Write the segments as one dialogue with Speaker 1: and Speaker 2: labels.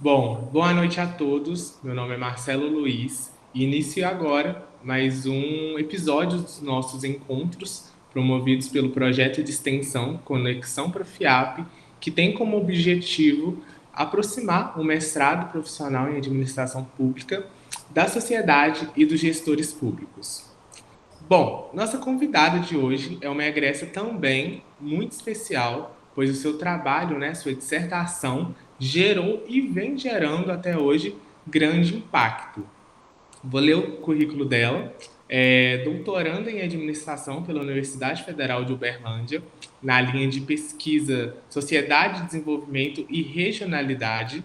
Speaker 1: Bom, boa noite a todos. Meu nome é Marcelo Luiz e inicio agora mais um episódio dos nossos encontros promovidos pelo projeto de extensão Conexão para FIAP, que tem como objetivo aproximar o mestrado profissional em administração pública da sociedade e dos gestores públicos. Bom, nossa convidada de hoje é uma egressa também muito especial, pois o seu trabalho, né, sua dissertação, gerou e vem gerando até hoje grande impacto. Vou ler o currículo dela. É doutoranda em administração pela Universidade Federal de Uberlândia, na linha de pesquisa Sociedade, Desenvolvimento e Regionalidade.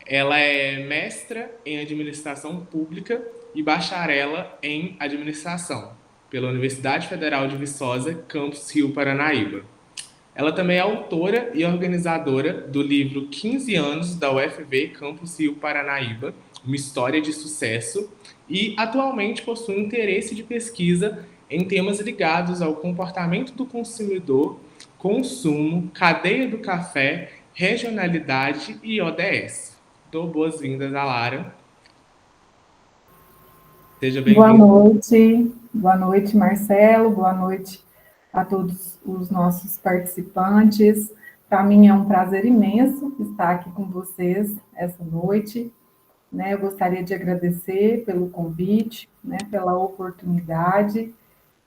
Speaker 1: Ela é mestra em administração pública e bacharela em administração pela Universidade Federal de Viçosa, campus Rio Paranaíba. Ela também é autora e organizadora do livro 15 anos da UFV Campus Rio Paranaíba, uma história de sucesso, e atualmente possui interesse de pesquisa em temas ligados ao comportamento do consumidor, consumo, cadeia do café, regionalidade e ODS. Dou boas-vindas a Lara. Seja bem-vinda.
Speaker 2: Boa noite, Marcelo, boa noite a todos os nossos participantes. Para mim é um prazer imenso estar aqui com vocês essa noite, né? Eu gostaria de agradecer pelo convite, né, pela oportunidade,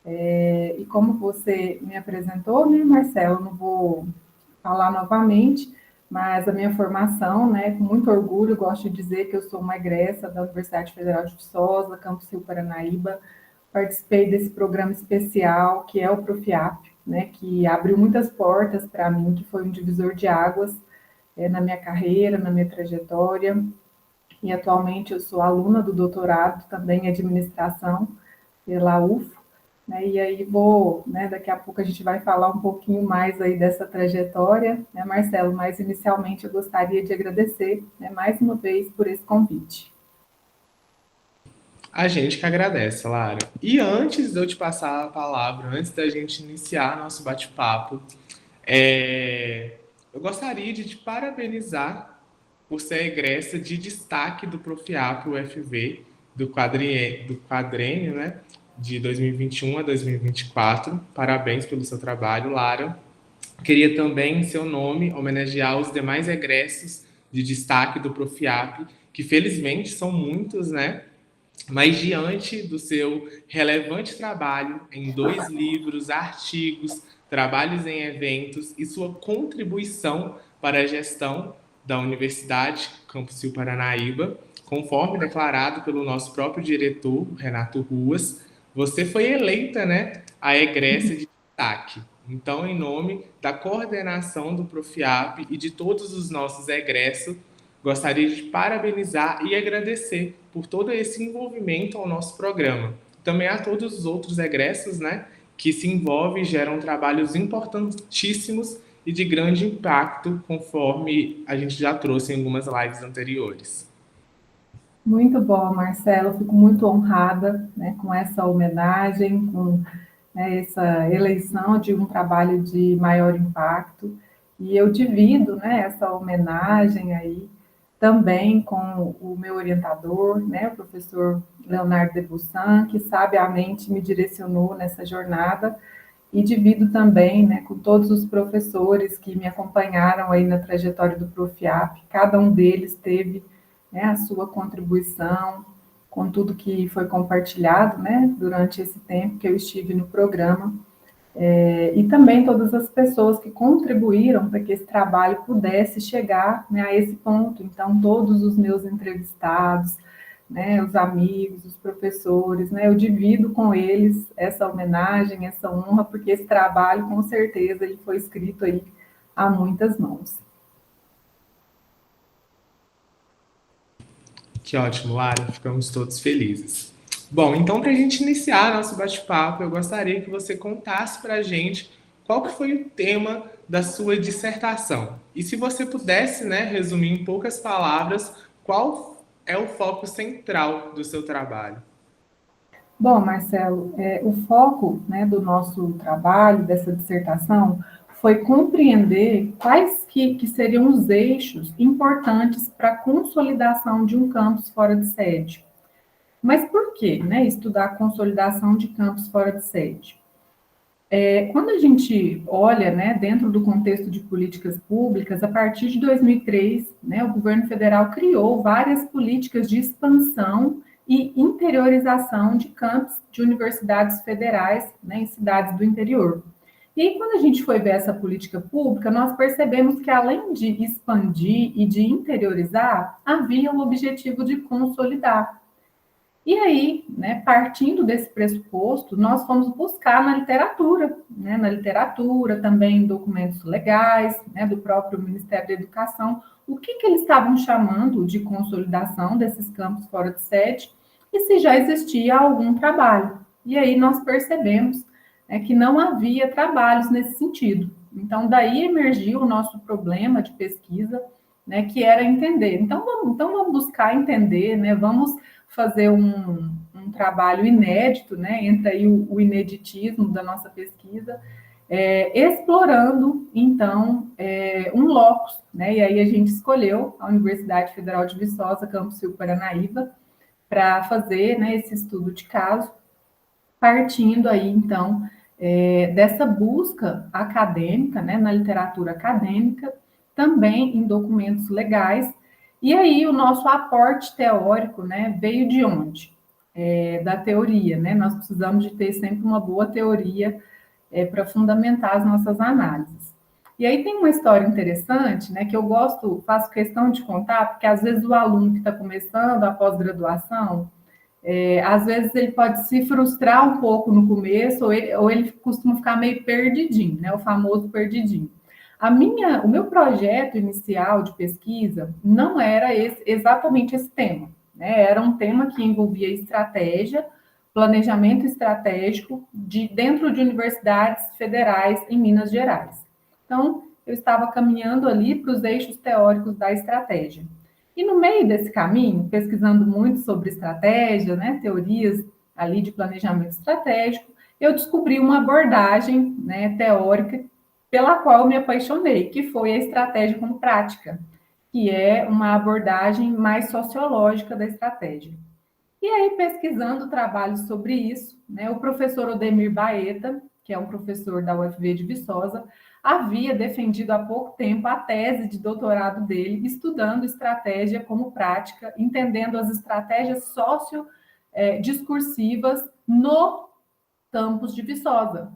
Speaker 2: e como você me apresentou, né, Marcelo, não vou falar novamente, mas a minha formação, né, com muito orgulho, gosto de dizer que eu sou uma egressa da Universidade Federal de Viçosa, campus Rio Paranaíba, participei desse programa especial, que é o Profiap, né, que abriu muitas portas para mim, que foi um divisor de águas na minha carreira, na minha trajetória, e atualmente eu sou aluna do doutorado também em administração pela UFO, né, e aí daqui a pouco a gente vai falar um pouquinho mais aí dessa trajetória, né, Marcelo, mas inicialmente eu gostaria de agradecer, né, mais uma vez por esse convite.
Speaker 1: A gente que agradece, Lara. E antes de eu te passar a palavra, antes da gente iniciar nosso bate-papo, eu gostaria de te parabenizar por ser egressa de destaque do Profiap UFV do quadrênio, né, de 2021 a 2024. Parabéns pelo seu trabalho, Lara. Queria também, em seu nome, homenagear os demais egressos de destaque do Profiap, que felizmente são muitos, né? Mas diante do seu relevante trabalho em 2 livros, artigos, trabalhos em eventos e sua contribuição para a gestão da Universidade Campus Rio Paranaíba, conforme declarado pelo nosso próprio diretor, Renato Ruas, você foi eleita, né, a egressa de destaque. Então, em nome da coordenação do Profiap e de todos os nossos egressos, gostaria de parabenizar e agradecer por todo esse envolvimento ao nosso programa. Também a todos os outros egressos, né, que se envolvem e geram trabalhos importantíssimos e de grande impacto, conforme a gente já trouxe em algumas lives anteriores.
Speaker 2: Muito bom, Marcelo, fico muito honrada, né, com essa homenagem, com, né, essa eleição de um trabalho de maior impacto, e eu divido, né, essa homenagem aí também com o meu orientador, né, o professor Leonardo Debussan, que sabiamente me direcionou nessa jornada, e divido também, né, com todos os professores que me acompanharam aí na trajetória do Profiap, cada um deles teve, né, a sua contribuição com tudo que foi compartilhado, né, durante esse tempo que eu estive no programa, e também todas as pessoas que contribuíram para que esse trabalho pudesse chegar, né, a esse ponto. Então, todos os meus entrevistados, né, os amigos, os professores, né, eu divido com eles essa homenagem, essa honra, porque esse trabalho, com certeza, ele foi escrito aí a muitas mãos.
Speaker 1: Que ótimo, Lara, ficamos todos felizes. Bom, então para a gente iniciar nosso bate-papo, eu gostaria que você contasse para a gente qual que foi o tema da sua dissertação. E se você pudesse, né, resumir em poucas palavras, qual é o foco central do seu trabalho?
Speaker 2: Bom, Marcelo, o foco, né, do nosso trabalho, dessa dissertação, foi compreender quais que seriam os eixos importantes para a consolidação de um campus fora de sede. Mas por que, né, estudar a consolidação de campus fora de sede? Quando a gente olha, né, dentro do contexto de políticas públicas, a partir de 2003, né, o governo federal criou várias políticas de expansão e interiorização de campos de universidades federais, né, em cidades do interior. E aí, quando a gente foi ver essa política pública, nós percebemos que, além de expandir e de interiorizar, havia o objetivo de consolidar. E aí, né, partindo desse pressuposto, nós fomos buscar na literatura, né, também em documentos legais, né, do próprio Ministério da Educação, o que eles estavam chamando de consolidação desses campos fora de sede e se já existia algum trabalho. E aí nós percebemos, né, que não havia trabalhos nesse sentido. Então, daí emergiu o nosso problema de pesquisa, né, que era entender. Então, vamos buscar entender, né, vamos fazer um trabalho inédito, né, entra aí o ineditismo da nossa pesquisa, explorando, então, um locus, né, e aí a gente escolheu a Universidade Federal de Viçosa, Campus Rio Paranaíba, para fazer, né, esse estudo de caso, partindo aí, então, dessa busca acadêmica, né, na literatura acadêmica, também em documentos legais. E aí o nosso aporte teórico, né, veio de onde? Da teoria, né? Nós precisamos de ter sempre uma boa teoria para fundamentar as nossas análises. E aí tem uma história interessante, né, que eu faço questão de contar, porque às vezes o aluno que está começando a pós-graduação, às vezes ele pode se frustrar um pouco no começo, ou ele costuma ficar meio perdidinho, né, o famoso perdidinho. O meu projeto inicial de pesquisa não era exatamente esse tema, né? Era um tema que envolvia estratégia, planejamento estratégico dentro de universidades federais em Minas Gerais. Então, eu estava caminhando ali para os eixos teóricos da estratégia. E no meio desse caminho, pesquisando muito sobre estratégia, né, teorias ali de planejamento estratégico, eu descobri uma abordagem, né, teórica pela qual eu me apaixonei, que foi a estratégia como prática, que é uma abordagem mais sociológica da estratégia. E aí, pesquisando trabalhos sobre isso, né, o professor Odemir Baeta, que é um professor da UFV de Viçosa, havia defendido há pouco tempo a tese de doutorado dele, estudando estratégia como prática, entendendo as estratégias discursivas no campus de Viçosa.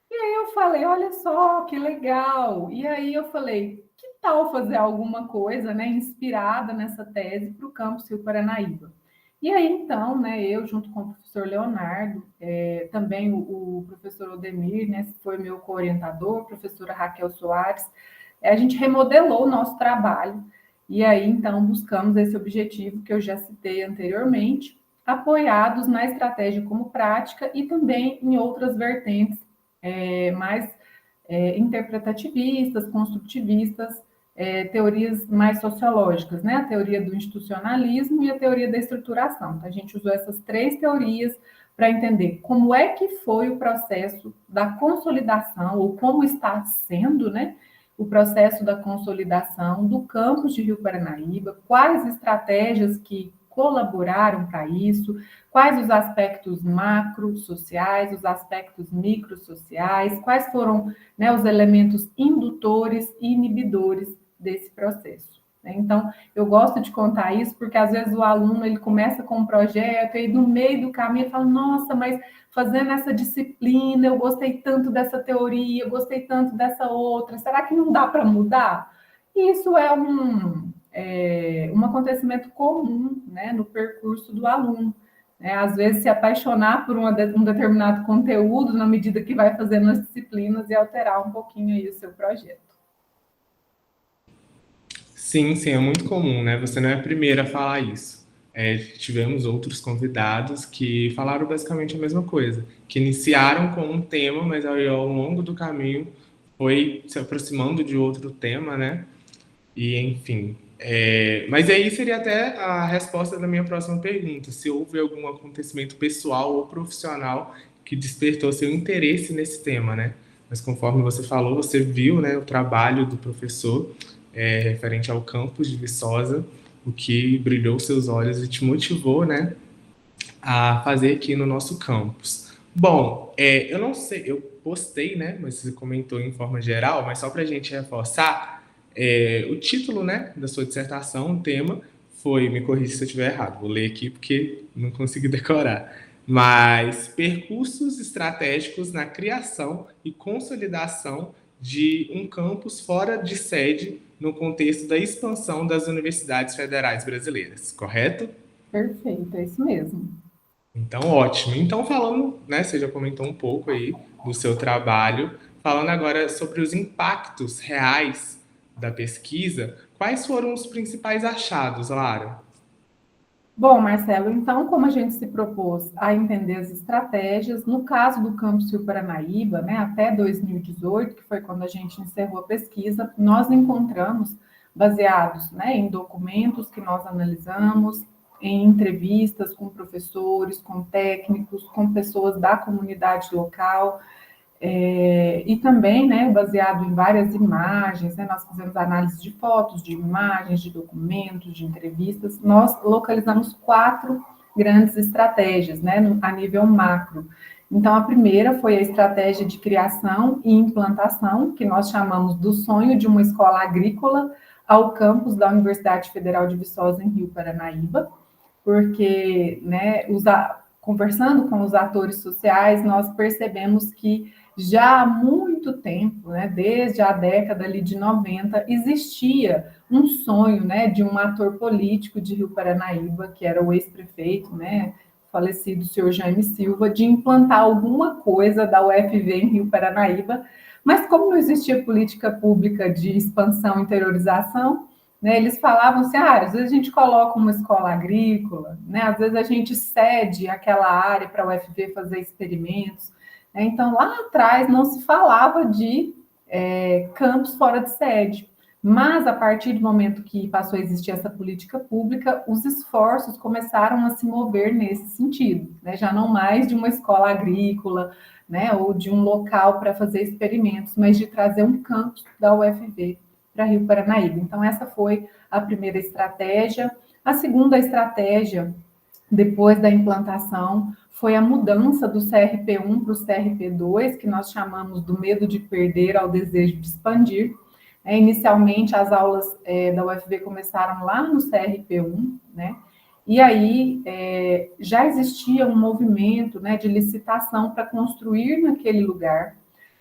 Speaker 2: E aí eu falei, olha só, que legal. E aí eu falei, que tal fazer alguma coisa, né, inspirada nessa tese para o campus Rio Paranaíba? E aí, então, né, eu, junto com o professor Leonardo, também o professor Odemir, né, foi meu co-orientador, professora Raquel Soares, a gente remodelou o nosso trabalho. E aí, então, buscamos esse objetivo que eu já citei anteriormente, apoiados na estratégia como prática e também em outras vertentes mais interpretativistas, construtivistas, teorias mais sociológicas, né? A teoria do institucionalismo e a teoria da estruturação. Então, a gente usou essas três teorias para entender como é que foi o processo da consolidação, ou como está sendo, né, o processo da consolidação do campus de Rio Paranaíba, quais estratégias que colaboraram para isso, quais os aspectos macro-sociais, os aspectos micro-sociais, quais foram, né, os elementos indutores e inibidores desse processo. Então, eu gosto de contar isso porque, às vezes, o aluno ele começa com um projeto e, no meio do caminho, ele fala, nossa, mas fazendo essa disciplina, eu gostei tanto dessa teoria, eu gostei tanto dessa outra, será que não dá para mudar? E isso é um acontecimento comum, né, no percurso do aluno. Às vezes, se apaixonar por um determinado conteúdo na medida que vai fazendo as disciplinas e alterar um pouquinho aí o seu projeto.
Speaker 1: Sim, sim, é muito comum, né? Você não é a primeira a falar isso. Tivemos outros convidados que falaram basicamente a mesma coisa, que iniciaram com um tema, mas ao longo do caminho foi se aproximando de outro tema, né? E, enfim. Mas aí seria até a resposta da minha próxima pergunta, se houve algum acontecimento pessoal ou profissional que despertou seu interesse nesse tema, né? mas conforme você falou, você viu, né, o trabalho do professor referente ao campus de Viçosa, o que brilhou seus olhos e te motivou, né, a fazer aqui no nosso campus. Bom, eu não sei, eu postei, né, mas você comentou em forma geral, mas só para a gente reforçar, o título, né, da sua dissertação, o tema, foi, me corrija se eu estiver errado, vou ler aqui porque não consegui decorar, mas percursos estratégicos na criação e consolidação de um campus fora de sede no contexto da expansão das universidades federais brasileiras, correto?
Speaker 2: Perfeito, é isso mesmo.
Speaker 1: Então, ótimo. Então, falando, né, você já comentou um pouco aí do seu trabalho, falando agora sobre os impactos reais da pesquisa, quais foram os principais achados, Lara?
Speaker 2: Bom, Marcelo, então, como a gente se propôs a entender as estratégias, no caso do campus Rio Paranaíba, né, até 2018, que foi quando a gente encerrou a pesquisa, nós encontramos, baseados, né, em documentos que nós analisamos, em entrevistas com professores, com técnicos, com pessoas da comunidade local, e também, né, baseado em várias imagens, né, nós fizemos análise de fotos, de imagens, de documentos, de entrevistas, nós localizamos 4 grandes estratégias, né, a nível macro. Então, a primeira foi a estratégia de criação e implantação, que nós chamamos do sonho de uma escola agrícola ao campus da Universidade Federal de Viçosa, em Rio Paranaíba, porque, né, conversando com os atores sociais, nós percebemos que já há muito tempo, né, desde a década ali de 90, existia um sonho, né, de um ator político de Rio Paranaíba, que era o ex-prefeito, né, falecido senhor Jaime Silva, de implantar alguma coisa da UFV em Rio Paranaíba, mas como não existia política pública de expansão e interiorização, né, eles falavam assim, às vezes a gente coloca uma escola agrícola, né, às vezes a gente cede aquela área para a UFV fazer experimentos, né. Então, lá atrás não se falava de campus fora de sede, mas a partir do momento que passou a existir essa política pública, os esforços começaram a se mover nesse sentido, né, já não mais de uma escola agrícola, né, ou de um local para fazer experimentos, mas de trazer um campus da UFV para Rio Paranaíba. Então, essa foi a primeira estratégia. A segunda estratégia, depois da implantação, foi a mudança do CRP1 para o CRP2, que nós chamamos do medo de perder ao desejo de expandir. Inicialmente, as aulas da UFV começaram lá no CRP1, né? E aí já existia um movimento, né, de licitação para construir naquele lugar,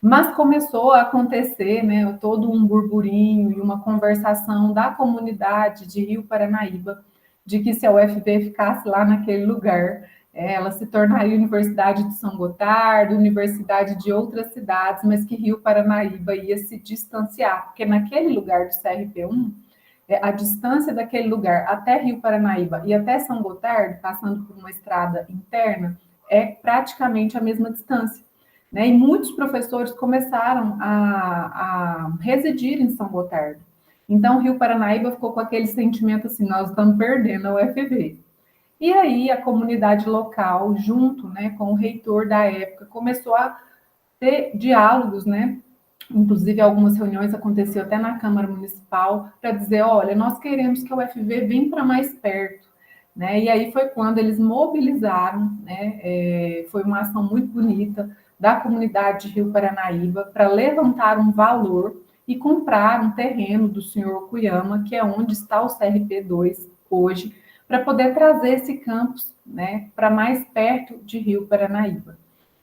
Speaker 2: mas começou a acontecer, né, todo um burburinho e uma conversação da comunidade de Rio Paranaíba de que se a UFV ficasse lá naquele lugar, ela se tornaria Universidade de São Gotardo, universidade de outras cidades, mas que Rio Paranaíba ia se distanciar, porque naquele lugar do CRP1, a distância daquele lugar até Rio Paranaíba e até São Gotardo, passando por uma estrada interna, é praticamente a mesma distância. Né? E muitos professores começaram a residir em São Gotardo. Então, Rio Paranaíba ficou com aquele sentimento assim, nós estamos perdendo a UFV. E aí a comunidade local, junto, né, com o reitor da época, começou a ter diálogos, né? Inclusive algumas reuniões aconteciam até na Câmara Municipal para dizer, olha, nós queremos que a UFV venha para mais perto, né? E aí foi quando eles mobilizaram, né? Foi uma ação muito bonita da comunidade de Rio Paranaíba para levantar um valor e comprar um terreno do senhor Okuyama, que é onde está o CRP2 hoje, para poder trazer esse campus, né, para mais perto de Rio Paranaíba.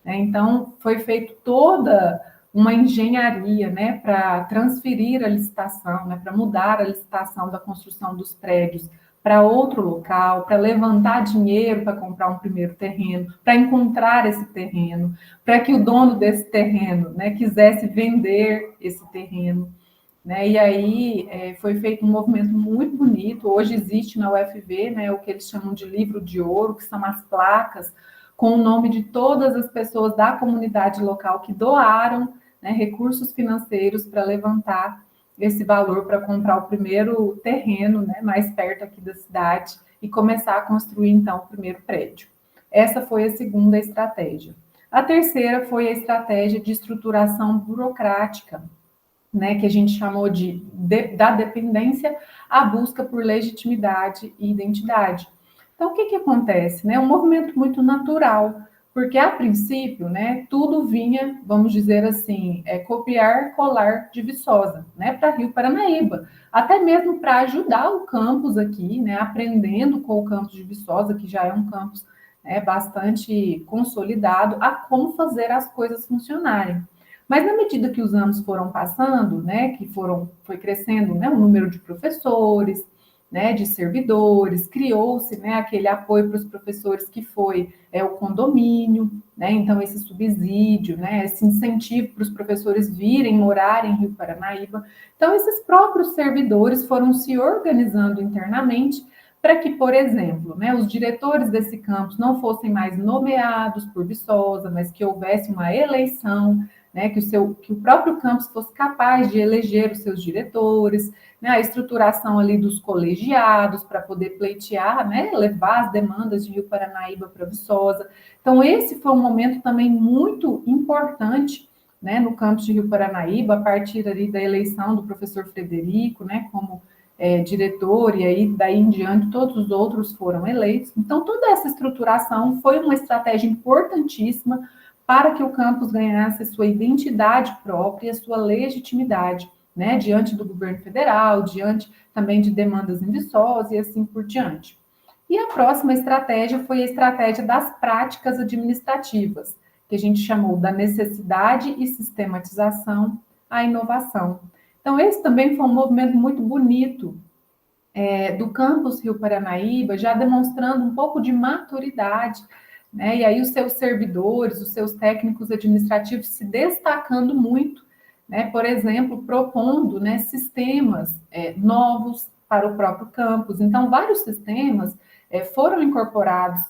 Speaker 2: Então, foi feita toda uma engenharia, né, para transferir a licitação, né, para mudar a licitação da construção dos prédios para outro local, para levantar dinheiro para comprar um primeiro terreno, para encontrar esse terreno, para que o dono desse terreno, né, quisesse vender esse terreno. Né? E aí foi feito um movimento muito bonito. Hoje existe na UFV, né, o que eles chamam de livro de ouro, que são as placas com o nome de todas as pessoas da comunidade local que doaram, né, recursos financeiros para levantar esse valor para comprar o primeiro terreno, né, mais perto aqui da cidade e começar a construir então o primeiro prédio. Essa foi a segunda estratégia. A terceira foi a estratégia de estruturação burocrática, né, que a gente chamou da dependência à busca por legitimidade e identidade. Então, o que acontece? Né? É um movimento muito natural, porque a princípio, né, tudo vinha, vamos dizer assim, copiar, colar de Viçosa, né, para Rio Paranaíba, até mesmo para ajudar o campus aqui, né, aprendendo com o campus de Viçosa, que já é um campus bastante consolidado, a como fazer as coisas funcionarem. Mas na medida que os anos foram passando, né, foi crescendo, né, o número de professores, né, de servidores, criou-se, né, aquele apoio para os professores que foi o condomínio, né, então esse subsídio, né, esse incentivo para os professores virem morar em Rio Paranaíba. Então esses próprios servidores foram se organizando internamente para que, por exemplo, né, os diretores desse campus não fossem mais nomeados por Viçosa, mas que houvesse uma eleição, né, que o próprio campus fosse capaz de eleger os seus diretores, né, a estruturação ali dos colegiados para poder pleitear, né, levar as demandas de Rio Paranaíba para Viçosa. Então, esse foi um momento também muito importante, né, no campus de Rio Paranaíba, a partir ali da eleição do professor Frederico, né, como diretor, e aí daí em diante todos os outros foram eleitos. Então, toda essa estruturação foi uma estratégia importantíssima para que o campus ganhasse sua identidade própria, sua legitimidade, né, diante do governo federal, diante também de demandas em Viçosa e assim por diante. E a próxima estratégia foi a estratégia das práticas administrativas, que a gente chamou da necessidade e sistematização à inovação. Então, esse também foi um movimento muito bonito do campus Rio Paranaíba, já demonstrando um pouco de maturidade, né? E aí os seus servidores, os seus técnicos administrativos se destacando muito, né? Por exemplo, propondo, né, sistemas novos para o próprio campus. Então, vários sistemas foram incorporados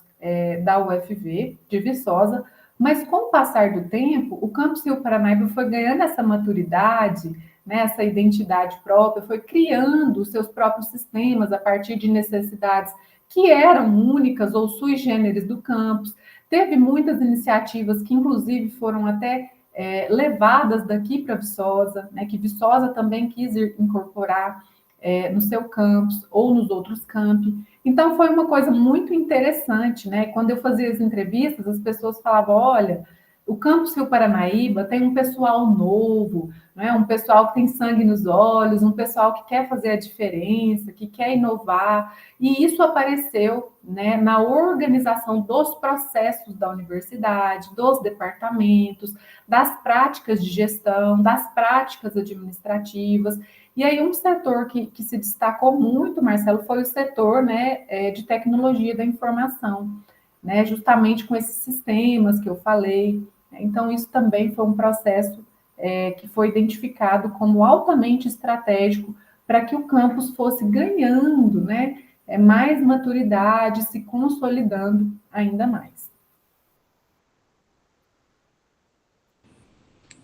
Speaker 2: da UFV, de Viçosa, mas com o passar do tempo, o campus Rio Paranaíba foi ganhando essa maturidade, né, essa identidade própria, foi criando os seus próprios sistemas a partir de necessidades que eram únicas ou sui generis do campus. Teve muitas iniciativas que, inclusive, foram até levadas daqui para Viçosa, né, que Viçosa também quis incorporar no seu campus ou nos outros campi. Então, foi uma coisa muito interessante, né? Quando eu fazia as entrevistas, as pessoas falavam, olha, o campus Rio Paranaíba tem um pessoal novo, né? Um pessoal que tem sangue nos olhos, um pessoal que quer fazer a diferença, que quer inovar, e isso apareceu, né, na organização dos processos da universidade, dos departamentos, das práticas de gestão, das práticas administrativas. E aí um setor que se destacou muito, Marcelo, foi o setor, né, de tecnologia da informação, né, justamente com esses sistemas que eu falei. Então, isso também foi um processo que foi identificado como altamente estratégico para que o campus fosse ganhando, né, mais maturidade, se consolidando ainda mais.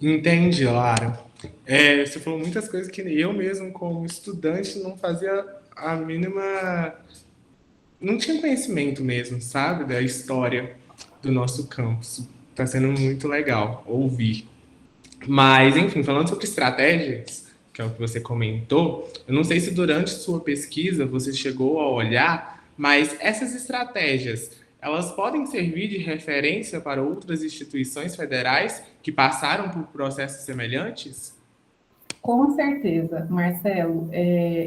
Speaker 1: Entendi, Lara. Você falou muitas coisas que eu mesmo, como estudante, não fazia a mínima. Não tinha conhecimento mesmo, sabe, da história do nosso campus. Está sendo muito legal ouvir. Mas, enfim, falando sobre estratégias, que é o que você comentou, eu não sei se durante sua pesquisa você chegou a olhar, mas essas estratégias, elas podem servir de referência para outras instituições federais que passaram por processos semelhantes?
Speaker 2: Com certeza, Marcelo.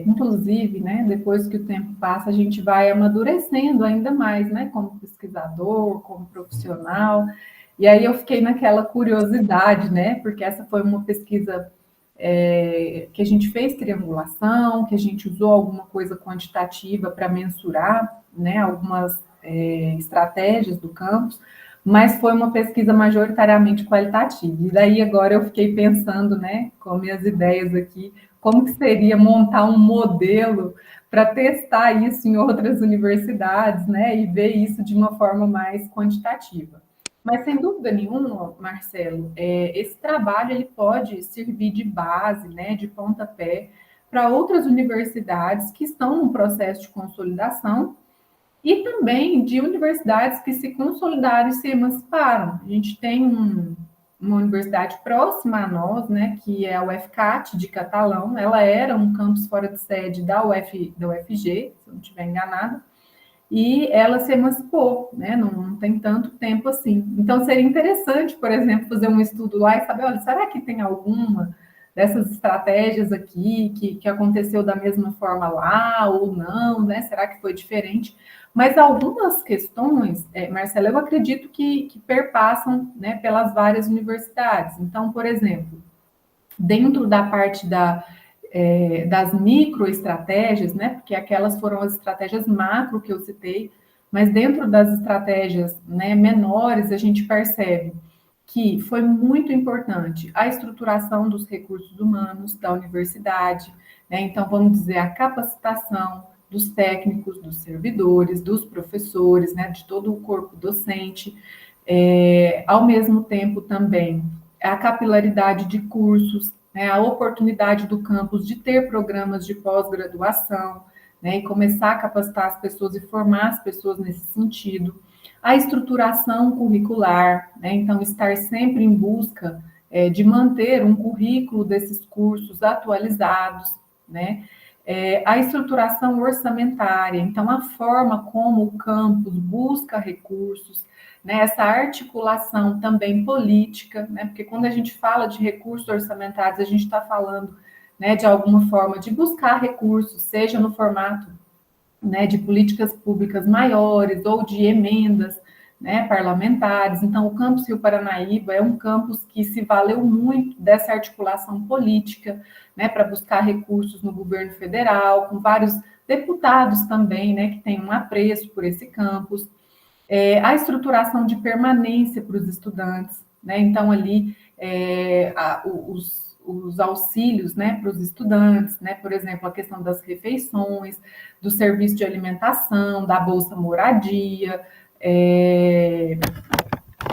Speaker 2: Inclusive, né, depois que o tempo passa, a gente vai amadurecendo ainda mais, né, como pesquisador, como profissional. E aí eu fiquei naquela curiosidade, né, porque essa foi uma pesquisa que a gente fez triangulação, que a gente usou alguma coisa quantitativa para mensurar, né, algumas estratégias do campus, mas foi uma pesquisa majoritariamente qualitativa. E daí agora eu fiquei pensando, né, com minhas ideias aqui, como que seria montar um modelo para testar isso em outras universidades, né, e ver isso de uma forma mais quantitativa. Mas sem dúvida nenhuma, Marcelo, esse trabalho ele pode servir de base, né, de pontapé para outras universidades que estão no processo de consolidação e também de universidades que se consolidaram e se emanciparam. A gente tem uma universidade próxima a nós, né, que é a UFCAT de Catalão. Ela era um campus fora de sede da UFG, se eu não estiver enganada, e ela se emancipou, né? Não tem tanto tempo assim. Então, seria interessante, por exemplo, fazer um estudo lá e saber, olha, será que tem alguma dessas estratégias aqui que aconteceu da mesma forma lá ou não, né? Será que foi diferente? Mas algumas questões, Marcela, eu acredito que perpassam, né, pelas várias universidades. Então, por exemplo, dentro da parte das microestratégias, né? Porque aquelas foram as estratégias macro que eu citei, mas dentro das estratégias, né, menores, a gente percebe que foi muito importante a estruturação dos recursos humanos da universidade, né? Então, vamos dizer, a capacitação dos técnicos, dos servidores, dos professores, né, de todo o corpo docente, ao mesmo tempo também a capilaridade de cursos, né, a oportunidade do campus de ter programas de pós-graduação, né, e começar a capacitar as pessoas e formar as pessoas nesse sentido. A estruturação curricular, né, então estar sempre em busca de manter um currículo desses cursos atualizados, né, a estruturação orçamentária, então a forma como o campus busca recursos, né, essa articulação também política, né, porque quando a gente fala de recursos orçamentários, a gente está falando, né, de alguma forma de buscar recursos, seja no formato, né, de políticas públicas maiores ou de emendas, né, parlamentares. Então, o campus Rio Paranaíba é um campus que se valeu muito dessa articulação política, né, para buscar recursos no governo federal, com vários deputados também, né, que têm um apreço por esse campus. A estruturação de permanência para os estudantes, né? Então, ali, os auxílios, né, para os estudantes, né? Por exemplo, a questão das refeições, do serviço de alimentação, da Bolsa Moradia,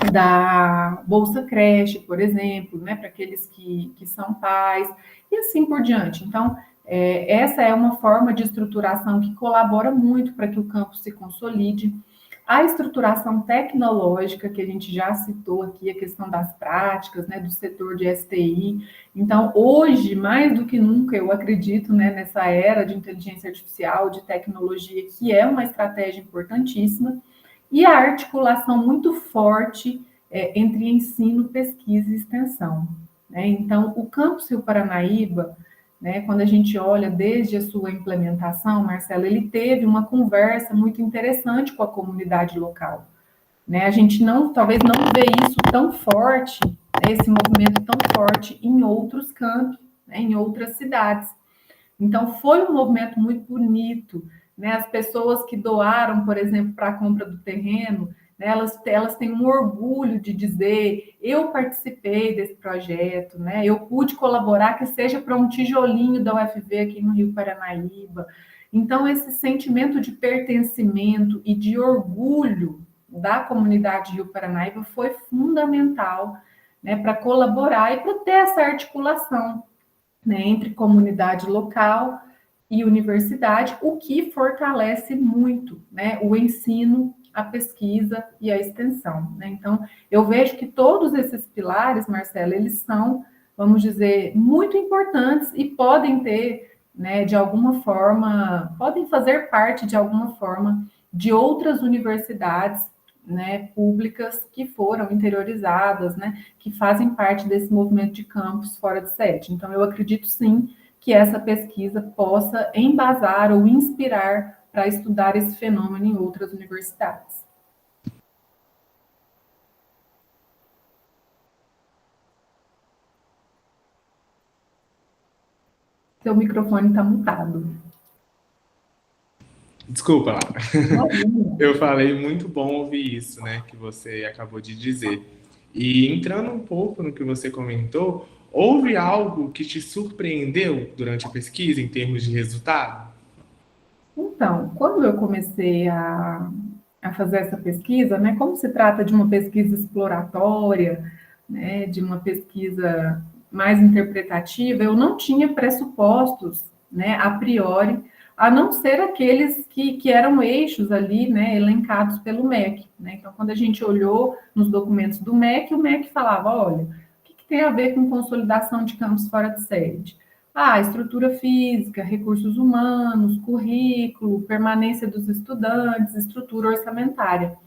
Speaker 2: da Bolsa Creche, por exemplo, né, para aqueles que são pais, e assim por diante. Então, essa é uma forma de estruturação que colabora muito para que o campus se consolide. A estruturação tecnológica, que a gente já citou aqui, a questão das práticas, né, do setor de STI. Então, hoje, mais do que nunca, eu acredito, né, nessa era de inteligência artificial, de tecnologia, que é uma estratégia importantíssima, e a articulação muito forte entre ensino, pesquisa e extensão, né? Então, o Campus Rio Paranaíba, né, quando a gente olha desde a sua implementação, Marcelo, ele teve uma conversa muito interessante com a comunidade local, né? A gente talvez não vê isso tão forte, né, esse movimento tão forte em outros campos, né, em outras cidades. Então, foi um movimento muito bonito, né? As pessoas que doaram, por exemplo, para a compra do terreno, né, elas têm um orgulho de dizer, eu participei desse projeto, né? Eu pude colaborar, que seja para um tijolinho da UFV aqui no Rio Paranaíba. Então, esse sentimento de pertencimento e de orgulho da comunidade Rio Paranaíba foi fundamental, né, para colaborar e para ter essa articulação, né, entre comunidade local e universidade, o que fortalece muito, né, o ensino, a pesquisa e a extensão, né? Então, eu vejo que todos esses pilares, Marcela, eles são, vamos dizer, muito importantes e podem ter, né, de alguma forma, podem fazer parte de alguma forma de outras universidades, né, públicas que foram interiorizadas, né, que fazem parte desse movimento de campus fora de sede. Então, eu acredito sim que essa pesquisa possa embasar ou inspirar para estudar esse fenômeno em outras universidades. Seu microfone está mutado.
Speaker 1: Desculpa lá. Eu falei muito bom ouvir isso, né, que você acabou de dizer. E entrando um pouco no que você comentou, houve algo que te surpreendeu durante a pesquisa em termos de resultado?
Speaker 2: Então, quando eu comecei a fazer essa pesquisa, né, como se trata de uma pesquisa exploratória, né, de uma pesquisa mais interpretativa, eu não tinha pressupostos, né, a priori, a não ser aqueles que eram eixos ali, né, elencados pelo MEC, né? Então, quando a gente olhou nos documentos do MEC, o MEC falava, olha, o que tem a ver com consolidação de campos fora de sede? Ah, estrutura física, recursos humanos, currículo, permanência dos estudantes, estrutura orçamentária.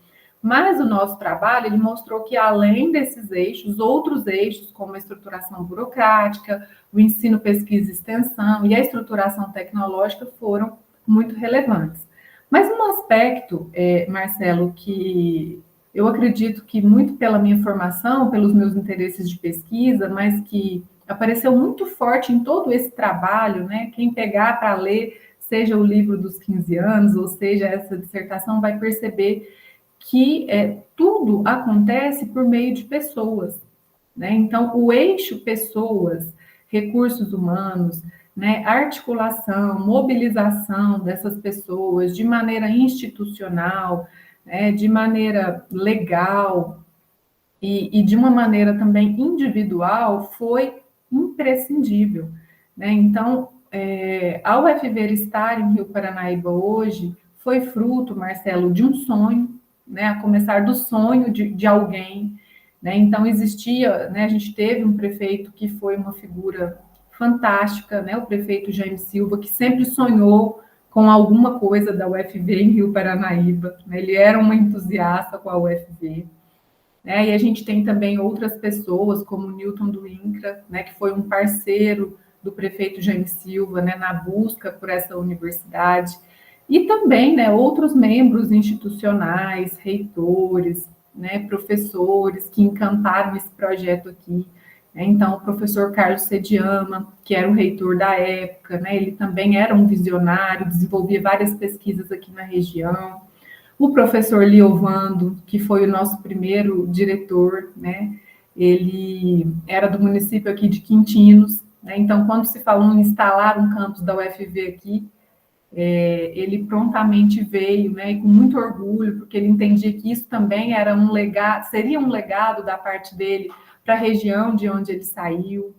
Speaker 2: Mas o nosso trabalho, ele mostrou que além desses eixos, outros eixos, como a estruturação burocrática, o ensino, pesquisa e extensão e a estruturação tecnológica foram muito relevantes. Mas um aspecto, Marcelo, que eu acredito que muito pela minha formação, pelos meus interesses de pesquisa, mas que apareceu muito forte em todo esse trabalho, né? Quem pegar para ler, seja o livro dos 15 anos, ou seja, essa dissertação, vai perceber que tudo acontece por meio de pessoas, né? Então, o eixo pessoas, recursos humanos, né, articulação, mobilização dessas pessoas de maneira institucional, né, de maneira legal e de uma maneira também individual foi imprescindível, né? Então, a UFV estar em Rio Paranaíba hoje foi fruto, Marcelo, de um sonho, né? A começar do sonho de alguém, né? Então, existia, né? A gente teve um prefeito que foi uma figura fantástica, né? O prefeito Jaime Silva, que sempre sonhou com alguma coisa da UFV em Rio Paranaíba, né? Ele era um entusiasta com a UFV. Né? E a gente tem também outras pessoas, como o Newton do INCRA, né, que foi um parceiro do prefeito Jaime Silva, né, na busca por essa universidade, e também, né, outros membros institucionais, reitores, né, professores que encantaram esse projeto aqui. Né? Então, o professor Carlos Sediama, que era o reitor da época, né, ele também era um visionário, desenvolvia várias pesquisas aqui na região. O professor Liovando, que foi o nosso primeiro diretor, né? Ele era do município aqui de Quintinos, né? Então, quando se falou em instalar um campus da UFV aqui, ele prontamente veio, né? E com muito orgulho, porque ele entendia que isso também era um legado, seria um legado da parte dele para a região de onde ele saiu,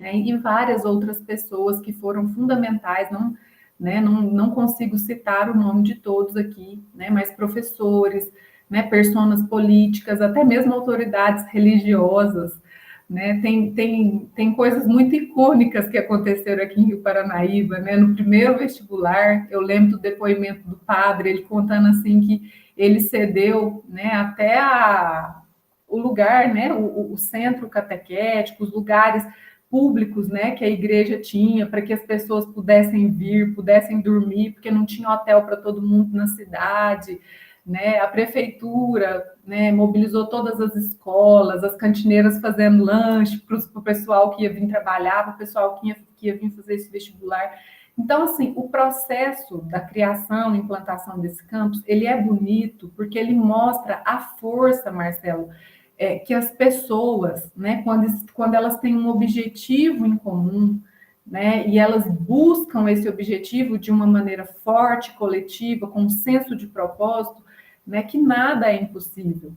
Speaker 2: né? E várias outras pessoas que foram fundamentais, não, né, não consigo citar o nome de todos aqui, né, mas professores, né, personas políticas, até mesmo autoridades religiosas, né, tem coisas muito icônicas que aconteceram aqui em Rio Paranaíba, né, no primeiro vestibular, eu lembro do depoimento do padre, ele contando assim que ele cedeu, né, até o lugar, né, o centro catequético, os lugares públicos, né, que a igreja tinha para que as pessoas pudessem vir, pudessem dormir, porque não tinha hotel para todo mundo na cidade, né? A prefeitura, né, mobilizou todas as escolas, as cantineiras fazendo lanche para o pessoal que ia vir trabalhar, para o pessoal que ia vir fazer esse vestibular. Então, assim, o processo da criação e implantação desse campus, ele é bonito porque ele mostra a força, Marcelo, que as pessoas, né, quando elas têm um objetivo em comum, né, e elas buscam esse objetivo de uma maneira forte, coletiva, com um senso de propósito, né, que nada é impossível.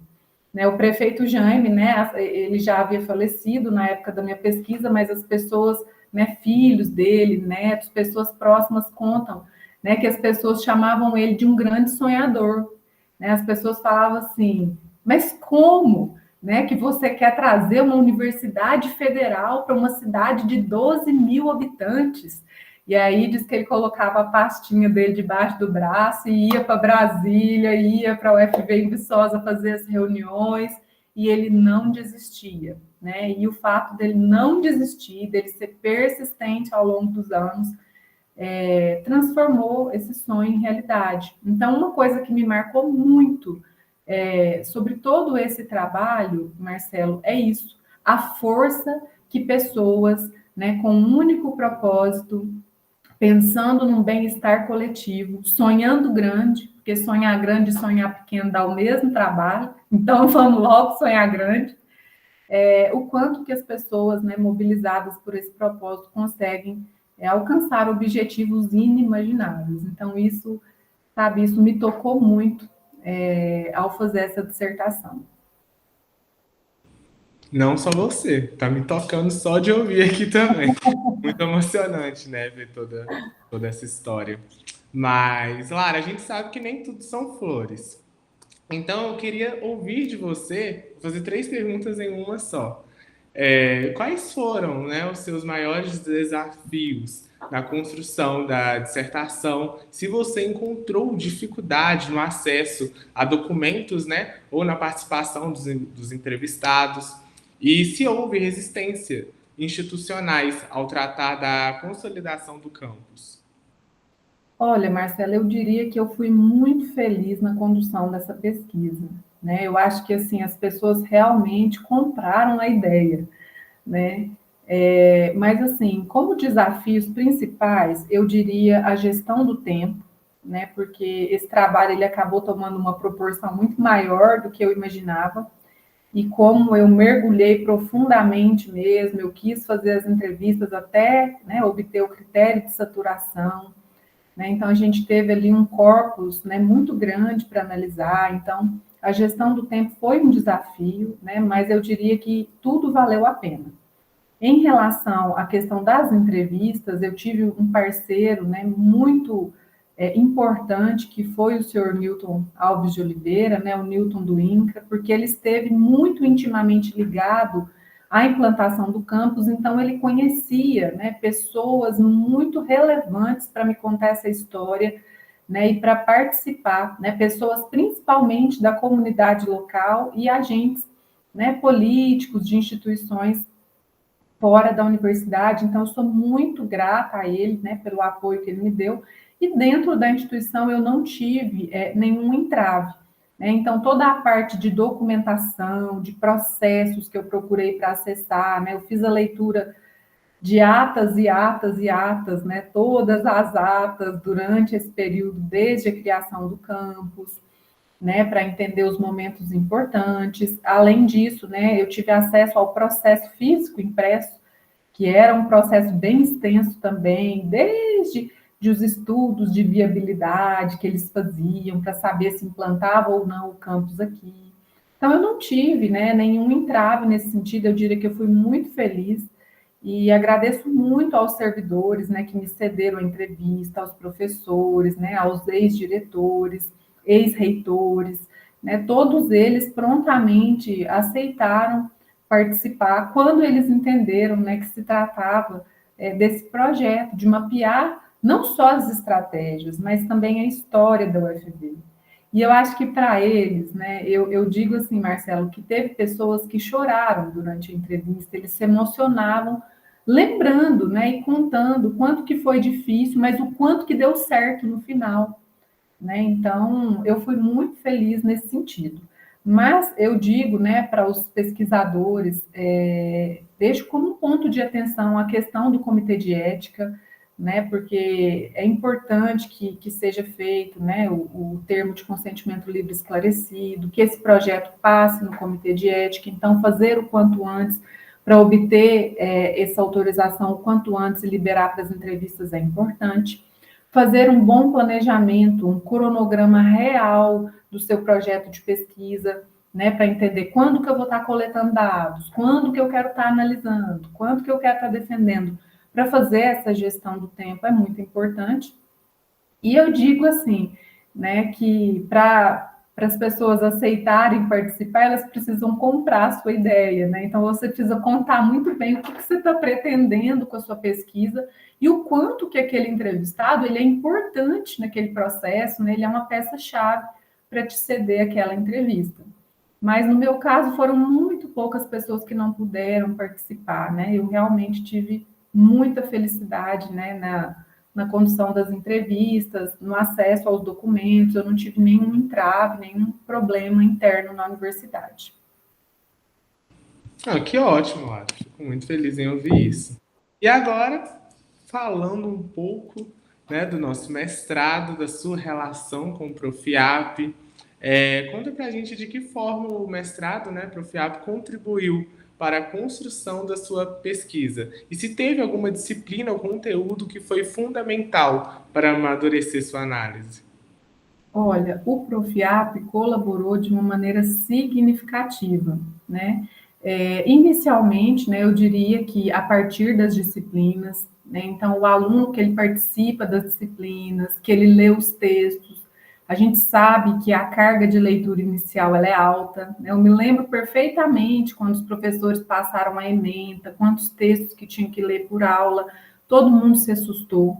Speaker 2: Né, o prefeito Jaime, né, ele já havia falecido na época da minha pesquisa, mas as pessoas, né, filhos dele, netos, pessoas próximas contam, né, que as pessoas chamavam ele de um grande sonhador. Né, as pessoas falavam assim, mas como? Né, que você quer trazer uma universidade federal para uma cidade de 12 mil habitantes. E aí diz que ele colocava a pastinha dele debaixo do braço e ia para Brasília, ia para a UFV em Viçosa fazer as reuniões, e ele não desistia. Né? E o fato dele não desistir, dele ser persistente ao longo dos anos, transformou esse sonho em realidade. Então, uma coisa que me marcou muito sobre todo esse trabalho, Marcelo, é isso, a força que pessoas, né, com um único propósito, pensando num bem-estar coletivo, sonhando grande, porque sonhar grande e sonhar pequeno dá o mesmo trabalho, então vamos logo sonhar grande, o quanto que as pessoas, né, mobilizadas por esse propósito conseguem alcançar objetivos inimagináveis. Então, isso, sabe, isso me tocou muito ao fazer essa dissertação.
Speaker 1: Não só você, tá me tocando só de ouvir aqui também. Muito emocionante, né, ver toda essa história. Mas, Lara, a gente sabe que nem tudo são flores. Então, eu queria ouvir de você, fazer três perguntas em uma só. Quais foram, né, os seus maiores desafios na construção da dissertação? Se você encontrou dificuldade no acesso a documentos, né, ou na participação dos entrevistados, e se houve resistência institucionais ao tratar da consolidação do campus.
Speaker 2: Olha, Marcela, eu diria que eu fui muito feliz na condução dessa pesquisa, né? Eu acho que assim as pessoas realmente compraram a ideia, né? Mas assim, como desafios principais, eu diria a gestão do tempo, né? Porque esse trabalho ele acabou tomando uma proporção muito maior do que eu imaginava. E como eu mergulhei profundamente mesmo, eu quis fazer as entrevistas até, né, obter o critério de saturação, né? Então, a gente teve ali um corpus, né, muito grande para analisar. Então, a gestão do tempo foi um desafio, né, mas eu diria que tudo valeu a pena. Em relação à questão das entrevistas, eu tive um parceiro, né, muito importante, que foi o senhor Newton Alves de Oliveira, né, o Newton do INCRA, porque ele esteve muito intimamente ligado à implantação do campus, então ele conhecia, né, pessoas muito relevantes para me contar essa história, né, e para participar, né, pessoas principalmente da comunidade local e agentes, né, políticos de instituições fora da universidade, então eu sou muito grata a ele, né, pelo apoio que ele me deu, e dentro da instituição eu não tive nenhum entrave, né, então toda a parte de documentação, de processos que eu procurei para acessar, né, eu fiz a leitura de atas e atas e atas, né, todas as atas durante esse período, desde a criação do campus, né, para entender os momentos importantes. Além disso, né, eu tive acesso ao processo físico impresso, que era um processo bem extenso também, desde os estudos de viabilidade que eles faziam para saber se implantava ou não o campus aqui. Então, eu não tive, né, nenhum entrave nesse sentido, eu diria que eu fui muito feliz e agradeço muito aos servidores, né, que me cederam a entrevista, aos professores, né, aos ex-diretores, ex-reitores, né, todos eles prontamente aceitaram participar quando eles entenderam, né, que se tratava desse projeto, de mapear não só as estratégias, mas também a história da UFV. E eu acho que para eles, né, eu digo assim, Marcelo, que teve pessoas que choraram durante a entrevista, eles se emocionavam lembrando, né, e contando o quanto que foi difícil, mas o quanto que deu certo no final, né? Então, eu fui muito feliz nesse sentido. Mas eu digo, né, para os pesquisadores, deixo como um ponto de atenção a questão do comitê de ética, né, porque é importante que seja feito, né, o termo de consentimento livre esclarecido, que esse projeto passe no comitê de ética, então fazer o quanto antes para obter essa autorização o quanto antes e liberar para as entrevistas é importante. Fazer um bom planejamento, um cronograma real do seu projeto de pesquisa, né, para entender quando que eu vou estar coletando dados, quando que eu quero estar analisando, quando que eu quero estar defendendo. Para fazer essa gestão do tempo é muito importante. E eu digo assim, né, que para as pessoas aceitarem participar, elas precisam comprar a sua ideia, né? Então você precisa contar muito bem o que você está pretendendo com a sua pesquisa e o quanto que aquele entrevistado ele é importante naquele processo, né? Ele é uma peça-chave para te ceder aquela entrevista. Mas no meu caso foram muito poucas pessoas que não puderam participar, né? Eu realmente tive muita felicidade, né, na condução das entrevistas, no acesso aos documentos, eu não tive nenhum entrave, nenhum problema interno na universidade.
Speaker 1: Ah, que ótimo, Lara. Fico muito feliz em ouvir isso. E agora, falando um pouco, né, do nosso mestrado, da sua relação com o Profiap, conta pra gente de que forma o mestrado, né, Profiap, contribuiu para a construção da sua pesquisa. E se teve alguma disciplina ou conteúdo que foi fundamental para amadurecer sua análise.
Speaker 2: Olha, o Profiap colaborou de uma maneira significativa, né? Inicialmente, né, eu diria que a partir das disciplinas, né, então o aluno que ele participa das disciplinas, que ele lê os textos, a gente sabe que a carga de leitura inicial ela é alta, né? Eu me lembro perfeitamente quando os professores passaram a ementa, quantos textos que tinha que ler por aula, todo mundo se assustou.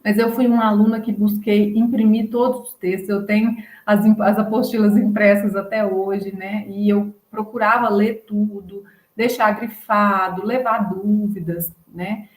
Speaker 2: Mas eu fui uma aluna que busquei imprimir todos os textos, eu tenho as apostilas impressas até hoje, né? E eu procurava ler tudo, deixar grifado, levar dúvidas, né?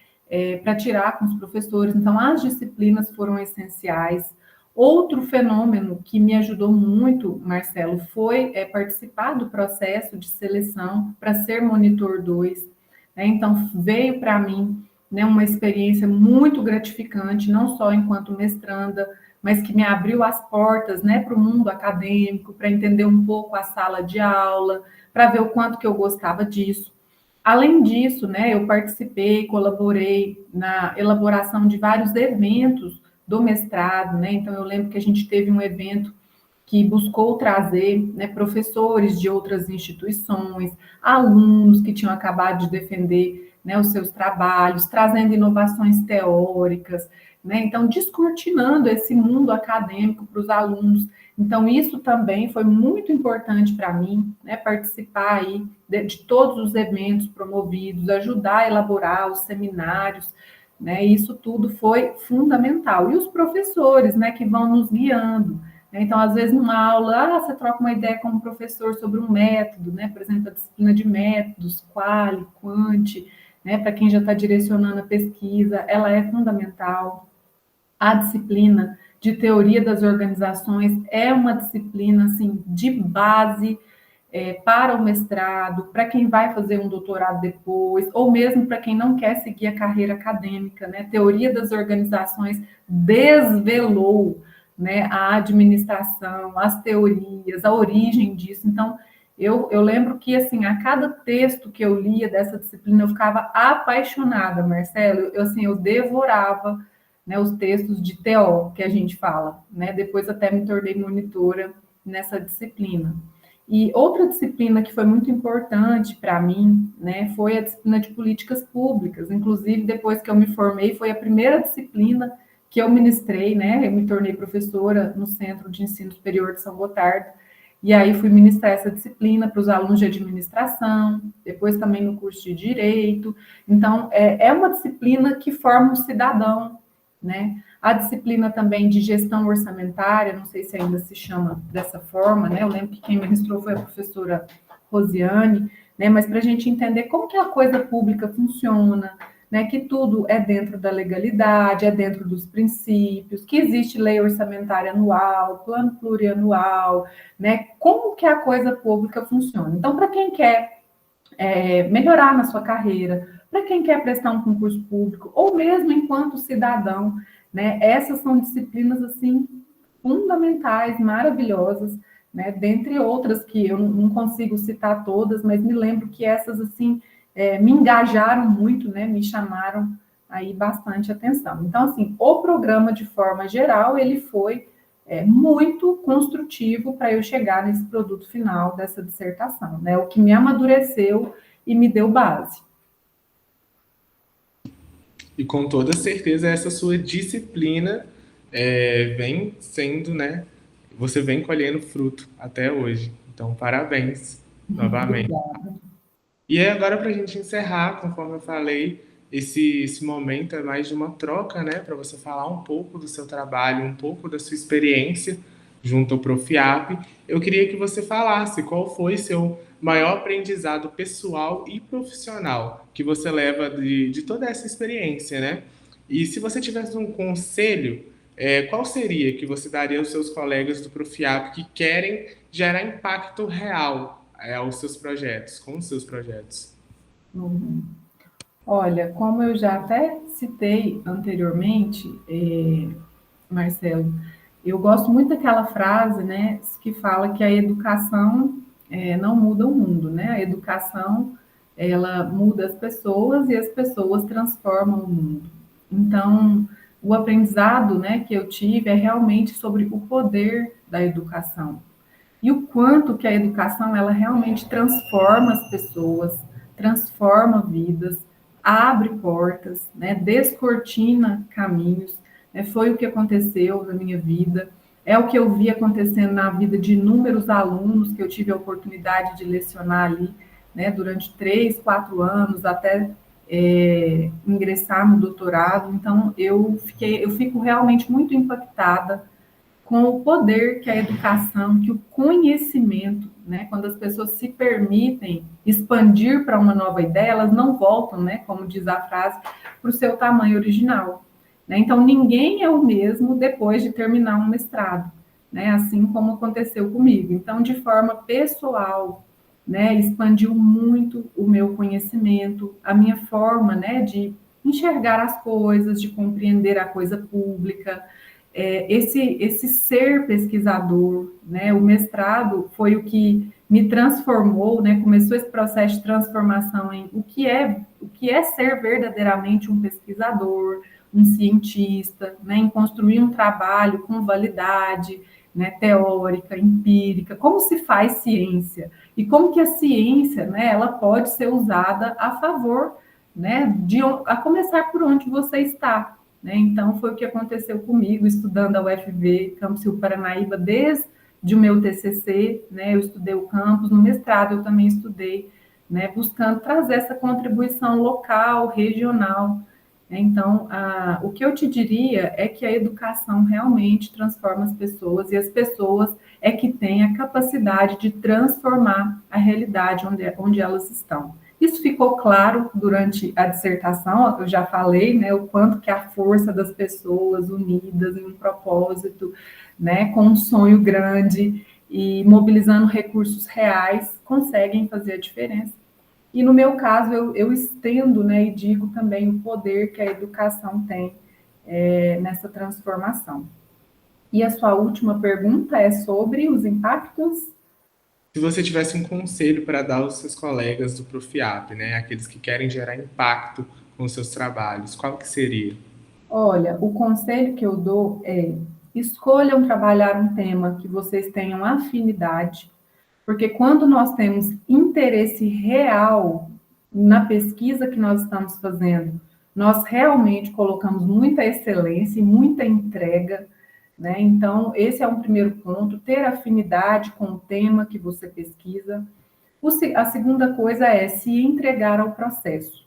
Speaker 2: Para tirar com os professores. Então, as disciplinas foram essenciais. Outro fenômeno que me ajudou muito, Marcelo, foi participar do processo de seleção para ser monitor 2. Né? Então, veio para mim, né, uma experiência muito gratificante, não só enquanto mestranda, mas que me abriu as portas, né, para o mundo acadêmico, para entender um pouco a sala de aula, para ver o quanto que eu gostava disso. Além disso, né, eu participei, colaborei na elaboração de vários eventos do mestrado, né? Então eu lembro que a gente teve um evento que buscou trazer, né, professores de outras instituições, alunos que tinham acabado de defender, né, os seus trabalhos, trazendo inovações teóricas, né, então descortinando esse mundo acadêmico para os alunos. Então isso também foi muito importante para mim, né, participar aí de todos os eventos promovidos, ajudar a elaborar os seminários, né, isso tudo foi fundamental. E os professores, né, que vão nos guiando. Então, às vezes, numa aula, você troca uma ideia com um professor sobre um método, né? Por exemplo, a disciplina de métodos, quali, quant, né? Para quem já está direcionando a pesquisa, ela é fundamental. A disciplina de teoria das organizações é uma disciplina, assim, de base para o mestrado, para quem vai fazer um doutorado depois, ou mesmo para quem não quer seguir a carreira acadêmica, né? Teoria das organizações desvelou, né, a administração, as teorias, a origem disso. Então, eu lembro que, assim, a cada texto que eu lia dessa disciplina, eu ficava apaixonada, Marcelo. Eu devorava, né, os textos de TO, que a gente fala, né? Depois até me tornei monitora nessa disciplina. E outra disciplina que foi muito importante para mim, né, foi a disciplina de políticas públicas. Inclusive, depois que eu me formei, foi a primeira disciplina que eu ministrei, né? Eu me tornei professora no Centro de Ensino Superior de São Gotardo, e aí fui ministrar essa disciplina para os alunos de administração, depois também no curso de direito. Então, é uma disciplina que forma um cidadão, né? A disciplina também de gestão orçamentária, não sei se ainda se chama dessa forma, né? Eu lembro que quem ministrou foi a professora Rosiane, né? Mas para a gente entender como que a coisa pública funciona, né? Que tudo é dentro da legalidade, é dentro dos princípios, que existe lei orçamentária anual, plano plurianual, né? Como que a coisa pública funciona. Então, para quem quer melhorar na sua carreira, para quem quer prestar um concurso público, ou mesmo enquanto cidadão, né? Essas são disciplinas, assim, fundamentais, maravilhosas, né? Dentre outras que eu não consigo citar todas, mas me lembro que essas, assim, me engajaram muito, né? Me chamaram aí bastante atenção. Então, assim, o programa, de forma geral, ele foi muito construtivo para eu chegar nesse produto final dessa dissertação, né? O que me amadureceu e me deu base.
Speaker 1: E com toda certeza essa sua disciplina vem sendo, né? Você vem colhendo fruto até hoje. Então, parabéns novamente.
Speaker 2: Obrigada.
Speaker 1: E aí, agora, para a gente encerrar, conforme eu falei, esse momento é mais de uma troca, né? Para você falar um pouco do seu trabalho, um pouco da sua experiência junto ao Profiap. Eu queria que você falasse qual foi seu maior aprendizado pessoal e profissional que você leva de toda essa experiência, né? E se você tivesse um conselho, qual seria que você daria aos seus colegas do Profiap que querem gerar impacto real aos seus projetos, com os seus projetos?
Speaker 2: Uhum. Olha, como eu já até citei anteriormente, Marcelo, eu gosto muito daquela frase, né, que fala que a educação não muda o mundo, né? A educação, ela muda as pessoas e as pessoas transformam o mundo. Então, o aprendizado, né, que eu tive é realmente sobre o poder da educação. e o quanto que a educação ela realmente transforma as pessoas, transforma vidas, abre portas, né, descortina caminhos. Né, foi o que aconteceu na minha vida, é o que eu vi acontecendo na vida de inúmeros alunos que eu tive a oportunidade de lecionar ali, né, durante 3, 4 anos, até ingressar no doutorado. Então, eu fico realmente muito impactada com o poder que a educação, que o conhecimento, né, quando as pessoas se permitem expandir para uma nova ideia, elas não voltam, né, como diz a frase, para o seu tamanho original. Né? Então, ninguém é o mesmo depois de terminar um mestrado, né, assim como aconteceu comigo. Então, de forma pessoal, né, expandiu muito o meu conhecimento, a minha forma, né, de enxergar as coisas, de compreender a coisa pública, esse ser pesquisador, né? O mestrado foi o que me transformou, né? Começou esse processo de transformação em o que é ser verdadeiramente um pesquisador, um cientista, né? Em construir um trabalho com validade, né? Teórica, empírica, como se faz ciência e como que a ciência, né? Ela pode ser usada a favor, né? A começar por onde você está. Né? Então, foi o que aconteceu comigo, estudando a UFV, Campus Rio Paranaíba, desde o meu TCC, né? Eu estudei o campus, no mestrado eu também estudei, né? Buscando trazer essa contribuição local, regional. Né? Então, o que eu te diria é que a educação realmente transforma as pessoas, e as pessoas é que têm a capacidade de transformar a realidade onde elas estão. Isso ficou claro durante a dissertação, eu já falei, né, o quanto que a força das pessoas unidas em um propósito, né, com um sonho grande e mobilizando recursos reais, conseguem fazer a diferença. E no meu caso, eu estendo, né, e digo também o poder que a educação tem nessa transformação. E a sua última pergunta é sobre os impactos.
Speaker 1: Se você tivesse um conselho para dar aos seus colegas do Profiap, né, aqueles que querem gerar impacto com seus trabalhos, qual que seria?
Speaker 2: Olha, o conselho que eu dou é: escolham trabalhar um tema que vocês tenham afinidade, porque quando nós temos interesse real na pesquisa que nós estamos fazendo, nós realmente colocamos muita excelência e muita entrega, né? Então, esse é um primeiro ponto, ter afinidade com o tema que você pesquisa. A segunda coisa é se entregar ao processo,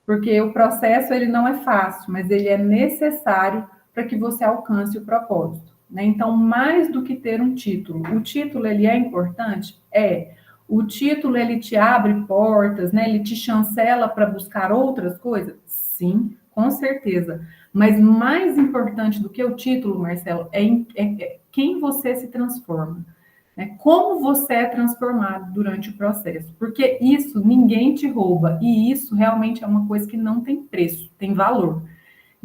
Speaker 2: porque o processo ele não é fácil, mas ele é necessário para que você alcance o propósito. Né? Então, mais do que ter um título, o título ele é importante? É. O título ele te abre portas, né? Ele te chancela para buscar outras coisas? Sim, com certeza. Mas mais importante do que o título, Marcelo, é quem você se transforma. Né? Como você é transformado durante o processo. Porque isso ninguém te rouba. E isso realmente é uma coisa que não tem preço, tem valor.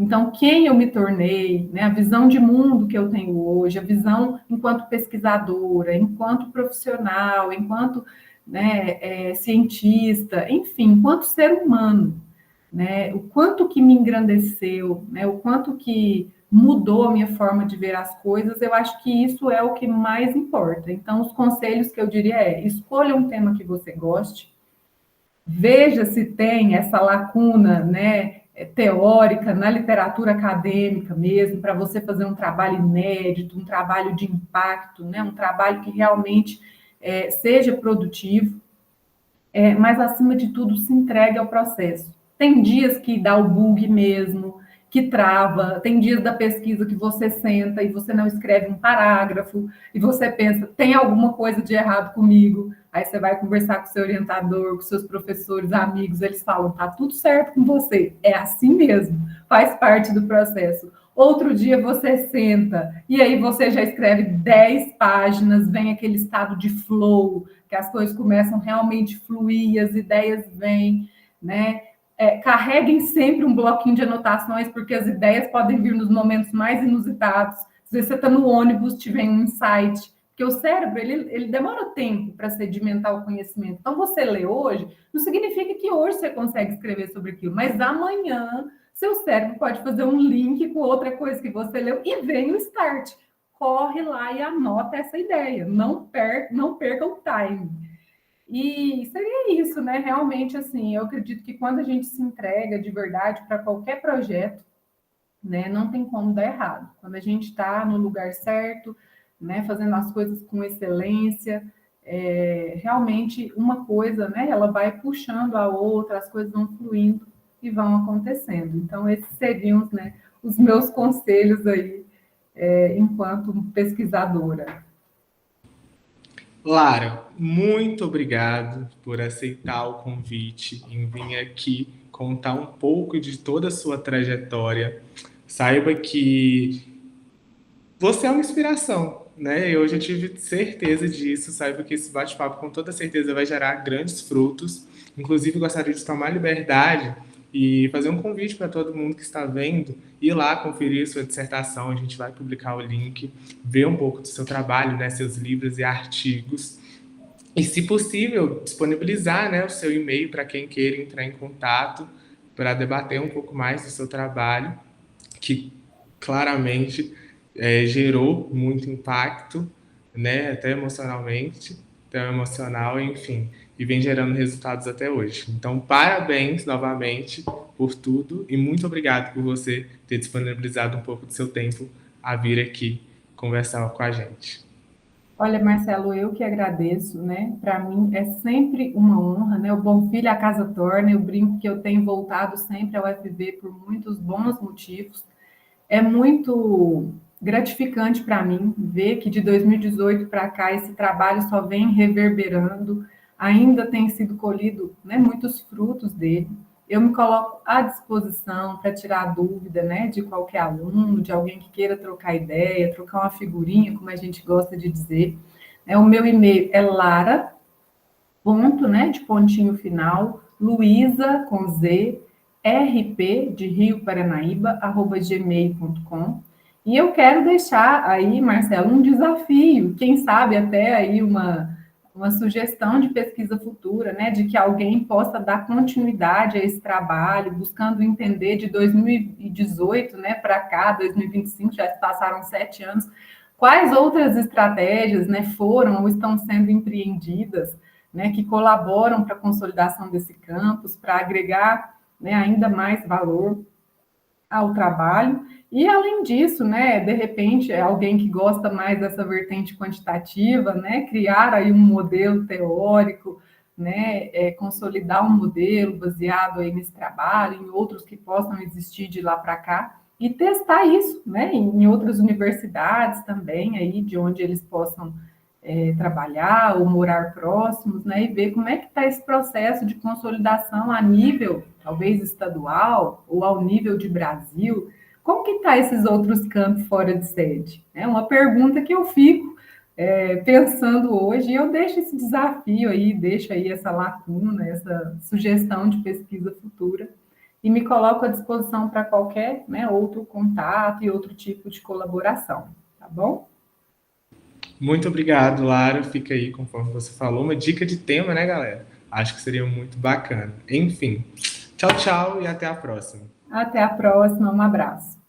Speaker 2: Então, quem eu me tornei, né, a visão de mundo que eu tenho hoje, a visão enquanto pesquisadora, enquanto profissional, enquanto, né, cientista, enfim, enquanto ser humano, né, o quanto que me engrandeceu, né, o quanto que mudou a minha forma de ver as coisas, eu acho que isso é o que mais importa. Então, os conselhos que eu diria é: escolha um tema que você goste, veja se tem essa lacuna, né, teórica na literatura acadêmica mesmo, para você fazer um trabalho inédito, um trabalho de impacto, né, um trabalho que realmente seja produtivo, mas acima de tudo se entregue ao processo. Tem dias que dá o bug mesmo, que trava, tem dias da pesquisa que você senta e você não escreve um parágrafo, e você pensa, tem alguma coisa de errado comigo. Aí você vai conversar com seu orientador, com seus professores, amigos, eles falam, tá tudo certo com você. É assim mesmo, faz parte do processo. Outro dia você senta e aí você já escreve 10 páginas, vem aquele estado de flow, que as coisas começam realmente a fluir, as ideias vêm, né? Carreguem sempre um bloquinho de anotações, porque as ideias podem vir nos momentos mais inusitados. Às vezes você está no ônibus, te vem um insight, porque o cérebro, ele demora tempo para sedimentar o conhecimento. Então, você lê hoje, não significa que hoje você consegue escrever sobre aquilo, mas amanhã seu cérebro pode fazer um link com outra coisa que você leu e vem o start. corre lá e anota essa ideia, não perca o time. E seria isso, né? Realmente, assim, eu acredito que quando a gente se entrega de verdade para qualquer projeto, né, não tem como dar errado. Quando a gente está no lugar certo, né, fazendo as coisas com excelência, realmente uma coisa, né, ela vai puxando a outra, as coisas vão fluindo e vão acontecendo. Então, esses seriam, né, os meus conselhos aí, enquanto pesquisadora.
Speaker 1: Lara, muito obrigado por aceitar o convite em vir aqui contar um pouco de toda a sua trajetória. Saiba que você é uma inspiração, né? Eu já tive certeza disso. Saiba que esse bate-papo com toda certeza vai gerar grandes frutos. Inclusive, gostaria de tomar liberdade e fazer um convite para todo mundo que está vendo, ir lá conferir sua dissertação. A gente vai publicar o link, ver um pouco do seu trabalho, né? Seus livros e artigos. E, se possível, disponibilizar, né, o seu e-mail para quem queira entrar em contato para debater um pouco mais do seu trabalho, que claramente gerou muito impacto, né, até emocionalmente, tão emocional, enfim, e vem gerando resultados até hoje. Então, parabéns novamente por tudo e muito obrigado por você ter disponibilizado um pouco do seu tempo a vir aqui conversar com a gente.
Speaker 2: Olha, Marcelo, eu que agradeço, né? Para mim é sempre uma honra, né? O bom filho a casa torna. Eu brinco que eu tenho voltado sempre ao FV por muitos bons motivos. É muito gratificante para mim ver que de 2018 para cá esse trabalho só vem reverberando, ainda tem sido colhido, né, muitos frutos dele. Eu me coloco à disposição para tirar dúvida, né, de qualquer aluno, de alguém que queira trocar ideia, trocar uma figurinha, como a gente gosta de dizer. O meu e-mail é lara, ponto, né, de pontinho final, Luísa, com Z, RP, de Rio Paranaíba, @gmail.com. E eu quero deixar aí, Marcelo, um desafio, quem sabe até aí uma sugestão de pesquisa futura, né, de que alguém possa dar continuidade a esse trabalho, buscando entender de 2018, né, para cá, 2025, já se passaram 7 anos, quais outras estratégias, né, foram ou estão sendo empreendidas, né, que colaboram para a consolidação desse campus, para agregar, né, ainda mais valor ao trabalho. E, além disso, né, de repente, alguém que gosta mais dessa vertente quantitativa, né, criar aí um modelo teórico, né, consolidar um modelo baseado aí nesse trabalho, em outros que possam existir de lá para cá, e testar isso, né, em outras universidades também, aí, de onde eles possam trabalhar ou morar próximos, né, e ver como é que está esse processo de consolidação a nível, talvez, estadual ou ao nível de Brasil. Como que está esses outros campos fora de sede? É uma pergunta que eu fico pensando hoje, e eu deixo esse desafio aí, deixo aí essa lacuna, essa sugestão de pesquisa futura, e me coloco à disposição para qualquer, né, outro contato e outro tipo de colaboração, tá bom?
Speaker 1: Muito obrigado, Lara. Fica aí, conforme você falou, uma dica de tema, né, galera? Acho que seria muito bacana. Enfim, tchau, tchau e até a próxima.
Speaker 2: Até a próxima, um abraço.